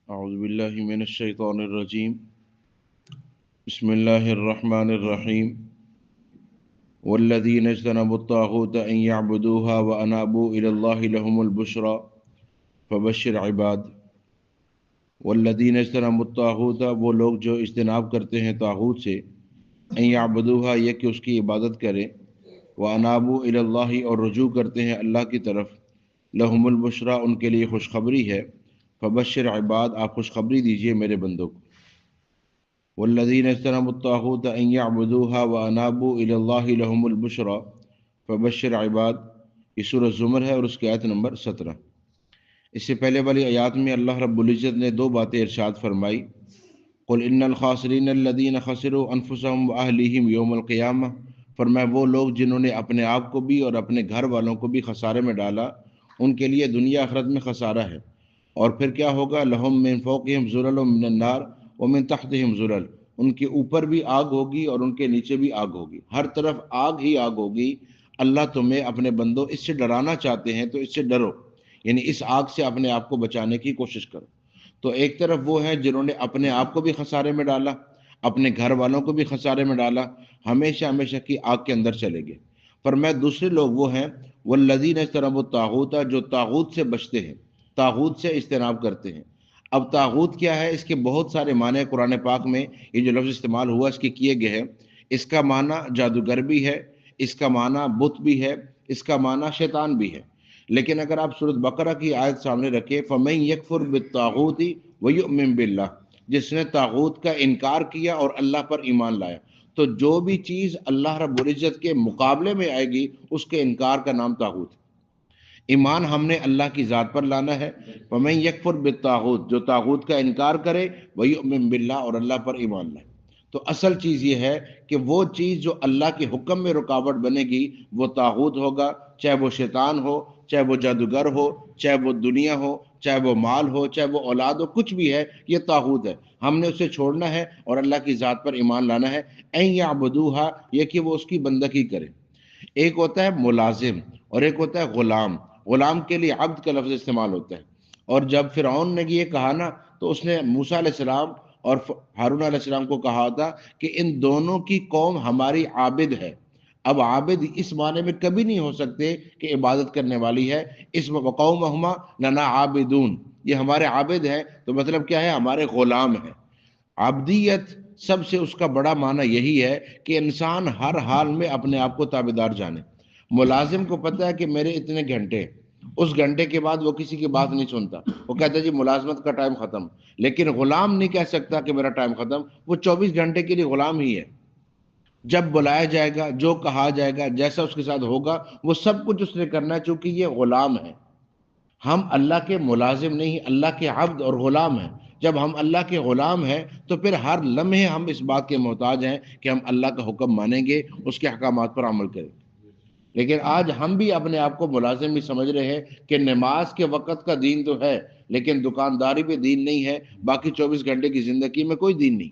أعوذ بالله من الشيطان الرجيم. بسم الله الرحمن الرحيم. والذين اجتنبوا الطاغوت أن يعبدوها وأنابوا إلى الله لهم البشرى فبشر عباد. والذین اجتنبوا الطاغوت، وہ لوگ جو اجتناب کرتے ہیں طاغوت سے، ان یعبدوها، یہ کہ اس کی عبادت کریں، وانابوا الی اللہ، اور رجوع کرتے ہیں اللہ کی طرف، لہم البشرا، ان کے لیے خوشخبری ہے، فبشر عباد، آپ خوشخبری دیجئے میرے بندوں کو. والذین اجتنبوا الطاغوت ان یعبدوها وانابوا الی اللہ لہم البشرا فبشر عباد. یہ سورہ زمر ہے اور اس کی آیت نمبر 17. اس سے پہلے والی آیات میں اللہ رب العزت نے دو باتیں ارشاد فرمائی. قل ان الخاسرین الذین خسروا انفسهم واہلیہم یوم القیامہ، فرمایا وہ لوگ جنہوں نے اپنے آپ کو بھی اور اپنے گھر والوں کو بھی خسارے میں ڈالا، ان کے لیے دنیا آخرت میں خسارہ ہے. اور پھر کیا ہوگا؟ لہم من فوقہم ظلل من النار ومن تحتہم ظلل، ان کے اوپر بھی آگ ہوگی اور ان کے نیچے بھی آگ ہوگی، ہر طرف آگ ہی آگ ہوگی. اللہ تمہیں اپنے بندوں اس سے ڈرانا چاہتے ہیں تو اس سے ڈرو، یعنی اس آگ سے اپنے آپ کو بچانے کی کوشش کرو. تو ایک طرف وہ ہیں جنہوں نے اپنے آپ کو بھی خسارے میں ڈالا، اپنے گھر والوں کو بھی خسارے میں ڈالا، ہمیشہ ہمیشہ کی آگ کے اندر چلے گئے. فرمایا دوسرے لوگ وہ ہیں والذین اجتنبوا الطاغوت، جو طاغوت سے بچتے ہیں، طاغوت سے اجتناب کرتے ہیں. اب طاغوت کیا ہے؟ اس کے بہت سارے معنی قرآن پاک میں یہ جو لفظ استعمال ہوا اس کے کیے گئے ہیں. اس کا معنی جادوگر بھی ہے، اس کا معنی بت بھی ہے، اس کا معنی شیطان بھی ہے. لیکن اگر آپ سورۃ بقرہ کی آیت سامنے رکھیں، فَمَن يَكْفُرْ بِالطَّاغُوتِ وَيُؤْمِن بِاللَّهِ، جس نے طاغوت کا انکار کیا اور اللہ پر ایمان لایا، تو جو بھی چیز اللہ رب العزت کے مقابلے میں آئے گی اس کے انکار کا نام طاغوت ہے. ایمان ہم نے اللہ کی ذات پر لانا ہے. فَمَن يَكْفُرْ بِالطَّاغُوتِ، جو طاغوت کا انکار کرے، وَيُؤْمِن بِاللَّهِ، اور اللہ پر ایمان لائے. تو اصل چیز یہ ہے کہ وہ چیز جو اللہ کے حکم میں رکاوٹ بنے گی وہ طاغوت ہوگا، چاہے وہ شیطان ہو، چاہے وہ جادوگر ہو، چاہے وہ دنیا ہو، چاہے وہ مال ہو، چاہے وہ اولاد ہو، کچھ بھی ہے یہ طاغوت ہے. ہم نے اسے چھوڑنا ہے اور اللہ کی ذات پر ایمان لانا ہے. اَن يَعْبُدُوهَا، یہ کہ وہ اس کی بندگی کرے. ایک ہوتا ہے ملازم اور ایک ہوتا ہے غلام. غلام کے لیے عبد کا لفظ استعمال ہوتا ہے. اور جب فرعون نے یہ کہا نا تو اس نے موسیٰ علیہ السلام اور ہارون علیہ السلام کو کہا تھا کہ ان دونوں کی قوم ہماری عابد ہے. اب عابد اس معنی میں کبھی نہیں ہو سکتے کہ عبادت کرنے والی ہے. اس وقومہما لنا عابدون، یہ ہمارے عابد ہیں، تو مطلب کیا ہے؟ ہمارے غلام ہیں. عبدیت سب سے اس کا بڑا معنی یہی ہے کہ انسان ہر حال میں اپنے آپ کو تابعدار جانے. ملازم کو پتہ ہے کہ میرے اتنے گھنٹے، اس گھنٹے کے بعد وہ کسی کی بات نہیں سنتا، وہ کہتا ہے جی ملازمت کا ٹائم ختم. لیکن غلام نہیں کہہ سکتا کہ میرا ٹائم ختم، وہ 24 گھنٹے کے لیے غلام ہی ہے. جب بلایا جائے گا، جو کہا جائے گا، جیسا اس کے ساتھ ہوگا وہ سب کچھ اس نے کرنا ہے، چونکہ یہ غلام ہے. ہم اللہ کے ملازم نہیں، اللہ کے عبد اور غلام ہیں. جب ہم اللہ کے غلام ہیں تو پھر ہر لمحے ہم اس بات کے محتاج ہیں کہ ہم اللہ کا حکم مانیں گے، اس کے احکامات پر عمل کریں. لیکن آج ہم بھی اپنے آپ کو ملازم بھی سمجھ رہے ہیں کہ نماز کے وقت کا دین تو ہے لیکن دکانداری پہ دین نہیں ہے، باقی 24 گھنٹے کی زندگی میں کوئی دین نہیں.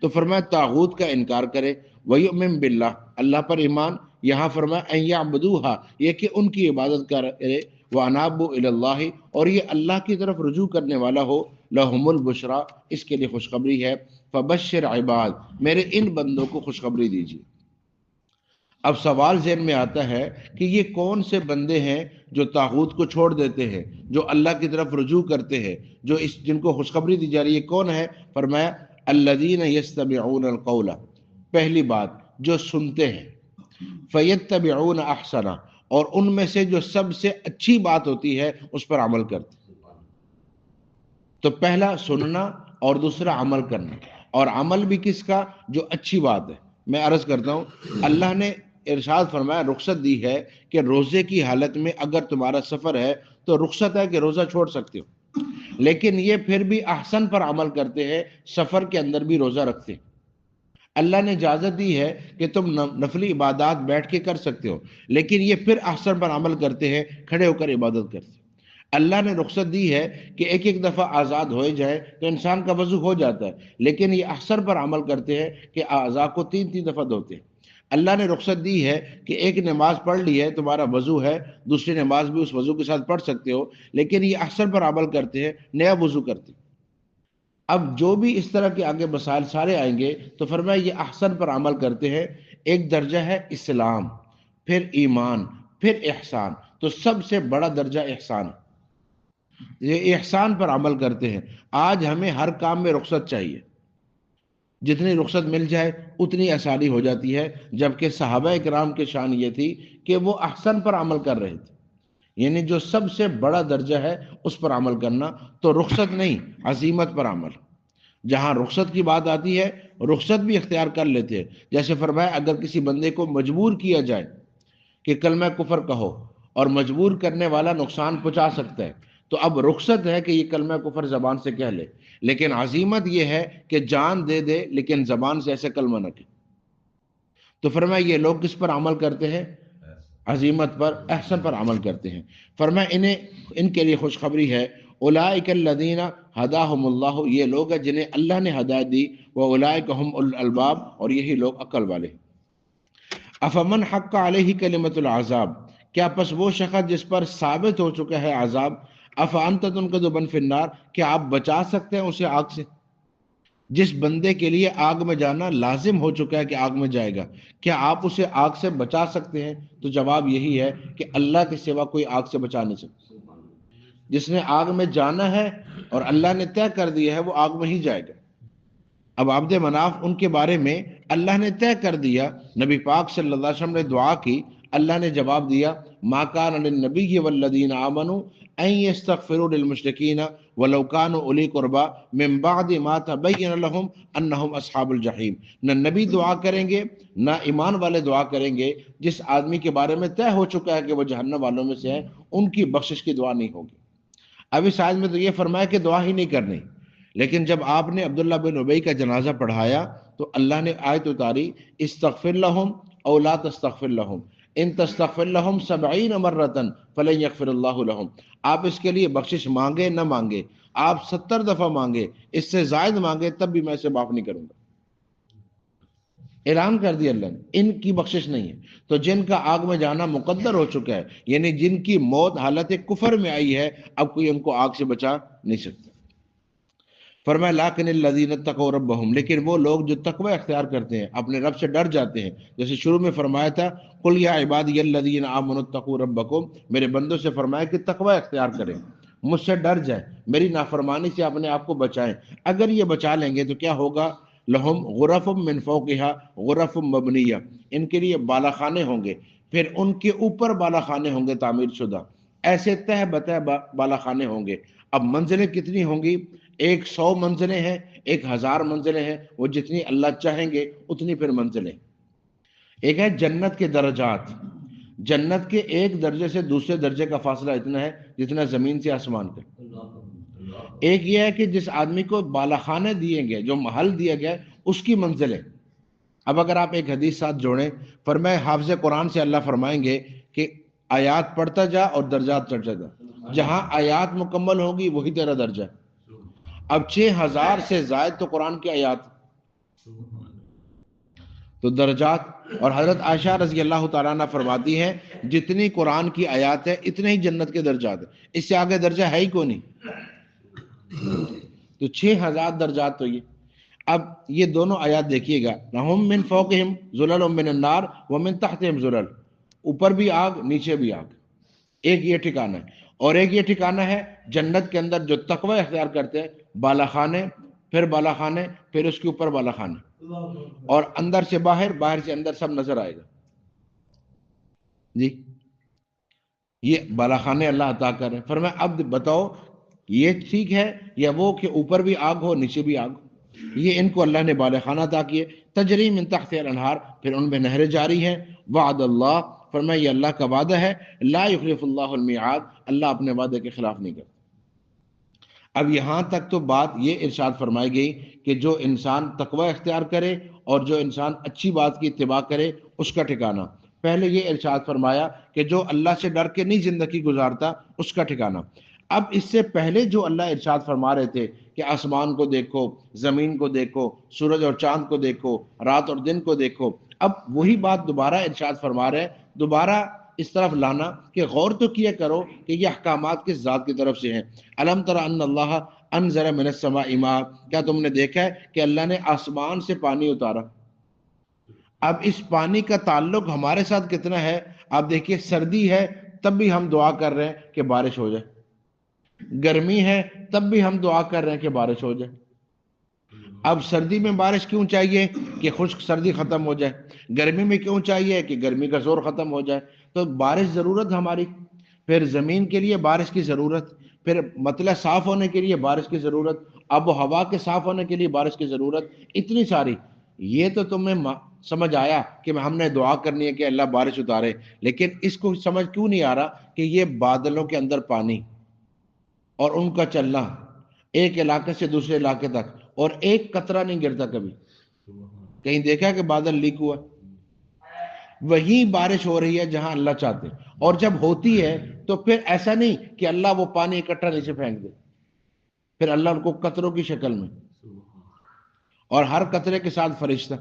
تو فرمایا طاغوت کا انکار کرے، وَيُؤْمِن بِاللَّهِ، اللہ پر ایمان. یہاں فرمایا اَن يَعْبُدُوهَا، یہ کہ ان کی عبادت کرے، وَأَنَابُوا إِلَى اللَّهِ، اور یہ اللہ کی طرف رجوع کرنے والا ہو، لَهُمُ الْبُشْرَى، اس کے لیے خوشخبری ہے. فَبَشِّرْ عِبَاد، میرے ان بندوں کو خوشخبری دیجیے. اب سوال ذہن میں آتا ہے کہ یہ کون سے بندے ہیں جو طاغوت کو چھوڑ دیتے ہیں، جو اللہ کی طرف رجوع کرتے ہیں، جو جن کو خوشخبری دی جا رہی ہے؟ کون ہے؟ فرمایا الذین یستمعون القول، پہلی بات جو سنتے ہیں، فیتبعون احسنہ، اور ان میں سے جو سب سے اچھی بات ہوتی ہے اس پر عمل کرتے. تو پہلا سننا اور دوسرا عمل کرنا، اور عمل بھی کس کا؟ جو اچھی بات ہے. میں عرض کرتا ہوں، اللہ نے ارشاد فرمایا، رخصت دی ہے کہ روزے کی حالت میں اگر تمہارا سفر ہے تو رخصت ہے کہ روزہ چھوڑ سکتے ہو. لیکن یہ پھر بھی احسن پر عمل کرتے ہیں، سفر کے اندر بھی روزہ رکھتے ہیں. اللہ نے اجازت دی ہے کہ تم نفلی عبادات بیٹھ کے کر سکتے ہو، لیکن یہ پھر احسن پر عمل کرتے ہیں، کھڑے ہو کر عبادت کرتے ہیں. اللہ نے رخصت دی ہے کہ ایک ایک دفعہ آزاد ہوئے جائے تو انسان کا وضو ہو جاتا ہے، لیکن یہ احسن پر عمل کرتے ہیں کہ اعضاء کو 3 دفعہ دھوتے ہیں. اللہ نے رخصت دی ہے کہ ایک نماز پڑھ لی ہے، تمہارا وضو ہے، دوسری نماز بھی اس وضو کے ساتھ پڑھ سکتے ہو، لیکن یہ احسن پر عمل کرتے ہیں، نیا وضو کرتے ہیں. اب جو بھی اس طرح کے آگے مسائل سارے آئیں گے تو فرمایا یہ احسن پر عمل کرتے ہیں. ایک درجہ ہے اسلام، پھر ایمان، پھر احسان. تو سب سے بڑا درجہ احسان، یہ احسان پر عمل کرتے ہیں. آج ہمیں ہر کام میں رخصت چاہیے، جتنی رخصت مل جائے اتنی آسانی ہو جاتی ہے. جبکہ صحابہ کرام کی شان یہ تھی کہ وہ احسن پر عمل کر رہے تھے، یعنی جو سب سے بڑا درجہ ہے اس پر عمل کرنا. تو رخصت نہیں، عزیمت پر عمل. جہاں رخصت کی بات آتی ہے رخصت بھی اختیار کر لیتے ہیں. جیسے فرمایا اگر کسی بندے کو مجبور کیا جائے کہ کلمہ کفر کہو، اور مجبور کرنے والا نقصان پہنچا سکتا ہے، تو اب رخصت ہے کہ یہ کلمہ کفر زبان سے کہہ لے. لیکن عزیمت یہ ہے کہ جان دے دے لیکن زبان سے ایسے کلمہ نہ کہے. تو فرمایا یہ لوگ کس پر عمل کرتے ہیں؟ عزیمت پر، احسن پر عمل کرتے ہیں. فرمایا ان کے لیے خوشخبری ہے، اولئک الذین ہداہم اللہ، یہ لوگ ہیں جنہیں اللہ نے ہدایت دی، واولئک هم اولو الالباب، اور یہی لوگ عقل والے ہیں. افمن حق علیہ کلمۃ العذاب، کیا پس وہ شخص جس پر ثابت ہو چکا ہے عذاب، افانت تنقذ من فی النار، کیا آپ بچا سکتے ہیں اسے آگ سے؟ جس بندے کے لیے آگ میں جانا لازم ہو چکا ہے کہ آگ میں جائے گا، کیا آپ اسے آگ سے بچا سکتے ہیں؟ تو جواب یہی ہے کہ اللہ کے سوا کوئی آگ سے بچا نہیں سکتا. جس نے آگ میں جانا ہے اور اللہ نے طے کر دیا ہے وہ آگ میں ہی جائے گا. اب عبد مناف ان کے بارے میں اللہ نے طے کر دیا، نبی پاک صلی اللہ علیہ وسلم نے دعا کی، اللہ نے جواب دیا، ما کان للنبی والذین آمنوا ان یستغفروا للمشرکین ولو کانوا اولی قربا من بعد ما تبین لهم انہم اصحاب الجحیم. نہ نبی دعا کریں گے نہ ایمان والے دعا کریں گے جس آدمی کے بارے میں طے ہو چکا ہے کہ وہ جہنم والوں میں سے ہے، ان کی بخشش کی دعا نہیں ہوگی. اب اس آیت میں تو یہ فرمایا کہ دعا ہی نہیں کرنی، لیکن جب آپ نے عبداللہ بن ابی کا جنازہ پڑھایا تو اللہ نے آیت اتاری، استغفر لهم او لا تستغفر لهم ان تستغفر لهم 70 مرۃ فلن یغفر اللہ لهم. آپ اس کے لیے بخشش مانگے نہ مانگے، آپ 70 دفعہ مانگے، اس سے زائد مانگے، تب بھی میں اسے معاف نہیں کروں گا. اعلان کر دیا اللہ نے ان کی بخشش نہیں ہے. تو جن کا آگ میں جانا مقدر ہو چکا ہے، یعنی جن کی موت حالت کفر میں آئی ہے، اب کوئی ان کو آگ سے بچا نہیں سکتا. فرمایا لاکن الذین اتقوا ربہم، لیکن وہ لوگ جو تقوی اختیار کرتے ہیں، اپنے رب سے ڈر جاتے ہیں. جیسے شروع میں فرمایا تھا قل یا عبادی الذین آمنوا اتقوا ربکم، میرے بندوں سے فرمایا کہ تقوی اختیار کریں، مجھ سے ڈر جائیں، میری نافرمانی سے اپنے آپ کو بچائیں. اگر یہ بچا لیں گے تو کیا ہوگا؟ لہم غرف من فوقها غرف مبنیہ، ان کے لیے بالا خانے ہوں گے، پھر ان کے اوپر بالا خانے ہوں گے تعمیر شدہ، ایسے تہ بتہ بالا خانے ہوں گے. اب منزلیں کتنی ہوں گی؟ 100 منزلیں ہیں، 1000 منزلیں ہیں، وہ جتنی اللہ چاہیں گے اتنی پھر منزلیں. ایک ہے جنت کے درجات، جنت کے ایک درجے سے دوسرے درجے کا فاصلہ اتنا ہے جتنا زمین سے آسمان کا. ایک یہ ہے کہ جس آدمی کو بالا خانے دیے گئے، جو محل دیا گیا اس کی منزلیں. اب اگر آپ ایک حدیث ساتھ جوڑیں، فرمائے حافظ قرآن سے اللہ فرمائیں گے کہ آیات پڑھتا جا اور درجات چڑھتا جا، جہاں آیات مکمل ہوگی وہی تیرا درجہ ہے. اب 6000 سے زائد تو قرآن کی آیات، تو درجات. اور حضرت عائشہ رضی اللہ تعالیٰ عنہ فرماتی ہیں جتنی قرآن کی آیات ہے اتنے ہی جنت کے درجات ہیں، اس سے آگے درجہ ہے ہی کو نہیں. تو 6000 درجات تو یہ. اب یہ دونوں آیات دیکھیے گا، لَهُم مِّن فَوْقِهِمْ ظُلَلٌ مِّنَ النَّارِ وَمِن تَحْتِهِمْ ظُلَلٌ، اوپر بھی آگ نیچے بھی آگ. ایک یہ ٹھکانہ ہے. اور ایک یہ ٹھکانہ ہے جنت کے اندر جو تقوی اختیار کرتے ہیں، بالا خانے، پھر بالا خانے، پھر اس کے اوپر بالا خانے، اور اندر سے باہر، باہر سے اندر سب نظر آئے گا. جی یہ بالا خانے اللہ عطا کر رہے ہیں. فرمایا اب بتاؤ یہ ٹھیک ہے یا وہ کہ اوپر بھی آگ ہو نیچے بھی آگ ہو؟ یہ ان کو اللہ نے بالا خانہ عطا کیے. تجری من تحت الانہار، پھر ان میں نہریں جاری ہیں. وعد اللہ، فرمایا یہ اللہ کا وعدہ ہے، لا یخلف اللہ المیعاد، اللہ اپنے وعدے کے خلاف نہیں کرتا. اب یہاں تک تو بات یہ ارشاد فرمائی گئی کہ جو انسان تقوی اختیار کرے اور جو انسان اچھی بات کی اتباع کرے اس کا ٹھکانہ. پہلے یہ ارشاد فرمایا کہ جو اللہ سے ڈر کے نہیں زندگی گزارتا اس کا ٹھکانہ. اب اس سے پہلے جو اللہ ارشاد فرما رہے تھے کہ آسمان کو دیکھو، زمین کو دیکھو، سورج اور چاند کو دیکھو، رات اور دن کو دیکھو، اب وہی بات دوبارہ ارشاد فرما رہے ہیں، دوبارہ اس طرف لانا کہ غور تو کیا کرو کہ یہ احکامات کس ذات کی طرف سے ہیں. الم تر ان اللہ انزل من السماء ماء، کیا تم نے دیکھا ہے کہ اللہ نے آسمان سے پانی اتارا؟ اب اس پانی کا تعلق ہمارے ساتھ کتنا ہے؟ آپ دیکھیے سردی ہے تب بھی ہم دعا کر رہے ہیں کہ بارش ہو جائے، گرمی ہے تب بھی ہم دعا کر رہے ہیں کہ بارش ہو جائے۔ اب سردی میں بارش کیوں چاہیے؟ کہ خشک سردی ختم ہو جائے۔ گرمی میں کیوں چاہیے؟ کہ گرمی کا زور ختم ہو جائے۔ تو بارش ضرورت ہماری، پھر زمین کے لیے بارش کی ضرورت، پھر مطلع صاف ہونے کے لیے بارش کی ضرورت، آب و ہوا کے صاف ہونے کے لیے بارش کی ضرورت، اتنی ساری۔ یہ تو تمہیں سمجھ آیا کہ ہم نے دعا کرنی ہے کہ اللہ بارش اتارے، لیکن اس کو سمجھ کیوں نہیں آ رہا کہ یہ بادلوں کے اندر پانی اور ان کا چلنا ایک علاقے سے دوسرے علاقے تک، اور ایک قطرہ نہیں گرتا کبھی۔ کہیں دیکھا کہ بادل لیک ہوا؟ وہی بارش ہو رہی ہے جہاں اللہ چاہتے، اور جب ہوتی ہے تو پھر ایسا نہیں کہ اللہ وہ پانی اکٹھا نیچے پھینک دے، پھر اللہ ان کو قطروں کی شکل میں، اور ہر قطرے کے ساتھ فرشتہ،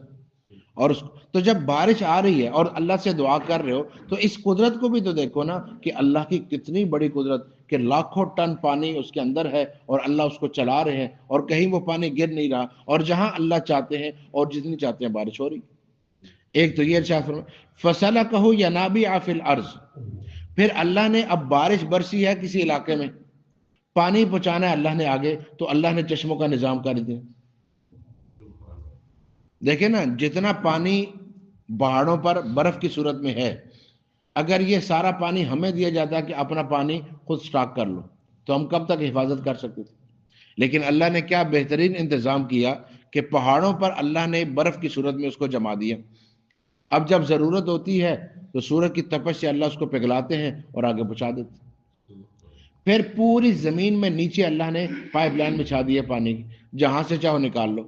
اور تو جب بارش آ رہی ہے اور اللہ سے دعا کر رہے ہو تو اس قدرت کو بھی تو دیکھو نا کہ اللہ کی کتنی بڑی قدرت، کہ لاکھوں ٹن پانی اس کے اندر ہے اور اللہ اس کو چلا رہے ہیں، اور کہیں وہ پانی گر نہیں رہا، اور جہاں اللہ چاہتے ہیں اور جتنی چاہتے ہیں بارش ہو رہی۔ ایک تو یہ ارشاد فرمایا فَسَلَكَهُ يَنَابِعَ فِي الْأَرْضِ، پھر اللہ نے اب بارش برسی ہے کسی علاقے میں، پانی پہنچانا ہے اللہ نے آگے، تو اللہ نے چشموں کا نظام کر دیا۔ دیکھیں نا جتنا پانی پہاڑوں پر برف کی صورت میں ہے، اگر یہ سارا پانی ہمیں دیا جاتا ہے کہ اپنا پانی خود سٹاک کر لو تو ہم کب تک حفاظت کر سکتے تھے؟ لیکن اللہ نے کیا بہترین انتظام کیا کہ پہاڑوں پر اللہ نے برف کی صورت میں اس کو جما دیا۔ اب جب ضرورت ہوتی ہے تو سورج کی تپش سے اللہ اس کو پگھلاتے ہیں اور آگے پہنچا دیتے۔ پھر پوری زمین میں نیچے اللہ نے پائپ لائن بچھا دی ہے پانی کی، جہاں سے چاہو نکال لو۔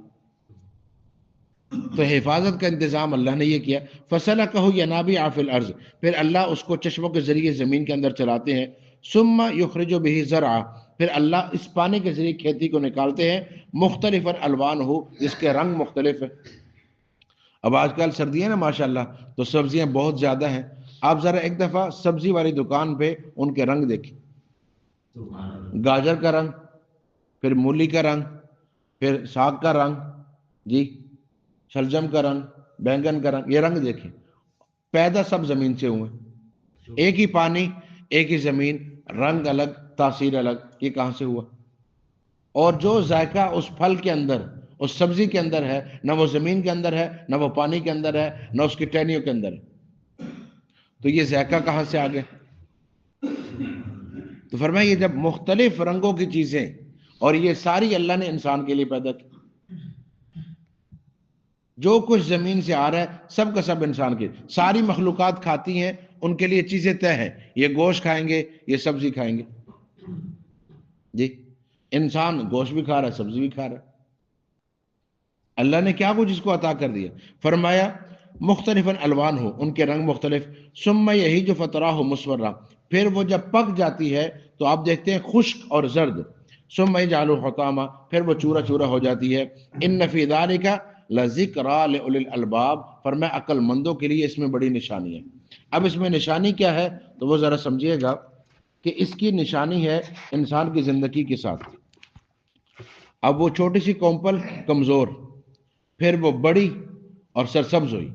تو حفاظت کا انتظام اللہ نے یہ کیا۔ فَسَلَكَهُ يَنَابِعَ فِي الْأَرْضِ، پھر اللہ اس کو چشموں کے ذریعے زمین کے اندر چلاتے ہیں۔ ثُمَّ يُخْرِجُ بِهِ زَرْعًا، پھر اللہ اس پانی کے ذریعے کھیتی کو نکالتے ہیں، مختلف الوان ہو، جس کے رنگ مختلف ہیں۔ اب آج کل سردیاں نا ماشاءاللہ، تو سبزیاں بہت زیادہ ہیں۔ آپ ذرا ایک دفعہ سبزی والی دکان پہ ان کے رنگ دیکھیں، گاجر کا رنگ، پھر مولی کا رنگ، پھر ساگ کا رنگ، جی شلجم کا رنگ، بینگن کا رنگ، یہ رنگ دیکھیں، پیدا سب زمین سے ہوئے، ایک ہی پانی، ایک ہی زمین، رنگ الگ، تاثیر الگ، یہ کہاں سے ہوا؟ اور جو ذائقہ اس پھل کے اندر، اس سبزی کے اندر ہے، نہ وہ زمین کے اندر ہے، نہ وہ پانی کے اندر ہے، نہ اس کی ٹہنیوں کے اندر ہے، تو یہ ذائقہ کہاں سے آ گیا؟ تو فرمایا یہ جب مختلف رنگوں کی چیزیں، اور یہ ساری اللہ نے انسان کے لیے پیدا کی، جو کچھ زمین سے آ رہا ہے سب کا سب انسان کے، ساری مخلوقات کھاتی ہیں، ان کے لیے چیزیں طے ہیں، یہ گوشت کھائیں گے، یہ سبزی کھائیں گے، جی انسان گوشت بھی کھا رہا ہے، سبزی بھی کھا رہا ہے۔ اللہ نے کیا کچھ اس کو عطا کر دیا؟ فرمایا مختلف الوان ہو، ان کے رنگ مختلف، ثم یہیج فتراہ مصفرا، پھر وہ جب پک جاتی ہے تو آپ دیکھتے ہیں خشک اور زرد، ثم یجعلہ حطاما، پھر وہ چورا چورا ہو جاتی ہے۔ ان فی ذلک لذکری لاولی الالباب، فرمایا عقل مندوں کے لیے اس میں بڑی نشانی ہے۔ اب اس میں نشانی کیا ہے تو وہ ذرا سمجھیے گا کہ اس کی نشانی ہے انسان کی زندگی کے ساتھ۔ اب وہ چھوٹی سی کومپل کمزور، پھر وہ بڑی اور سرسبز ہوئی،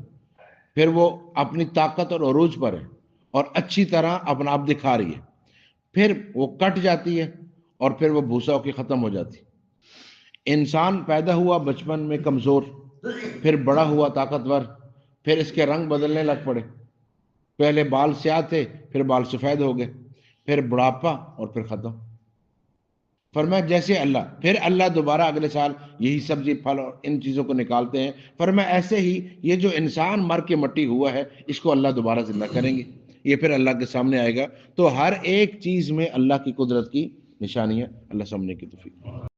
پھر وہ اپنی طاقت اور عروج پر ہے اور اچھی طرح اپنا آپ دکھا رہی ہے، پھر وہ کٹ جاتی ہے اور پھر وہ بھوسا ہو کے ختم ہو جاتی ہے۔ انسان پیدا ہوا بچپن میں کمزور، پھر بڑا ہوا طاقتور، پھر اس کے رنگ بدلنے لگ پڑے، پہلے بال سیاہ تھے، پھر بال سفید ہو گئے، پھر بڑھاپا اور پھر ختم۔ فرمایا جیسے اللہ، پھر اللہ دوبارہ اگلے سال یہی سبزی پھل اور ان چیزوں کو نکالتے ہیں۔ فرمایا ایسے ہی یہ جو انسان مر کے مٹی ہوا ہے اس کو اللہ دوبارہ زندہ کریں گے، یہ پھر اللہ کے سامنے آئے گا۔ تو ہر ایک چیز میں اللہ کی قدرت کی نشانی ہے۔ اللہ سامنے کی توفیق۔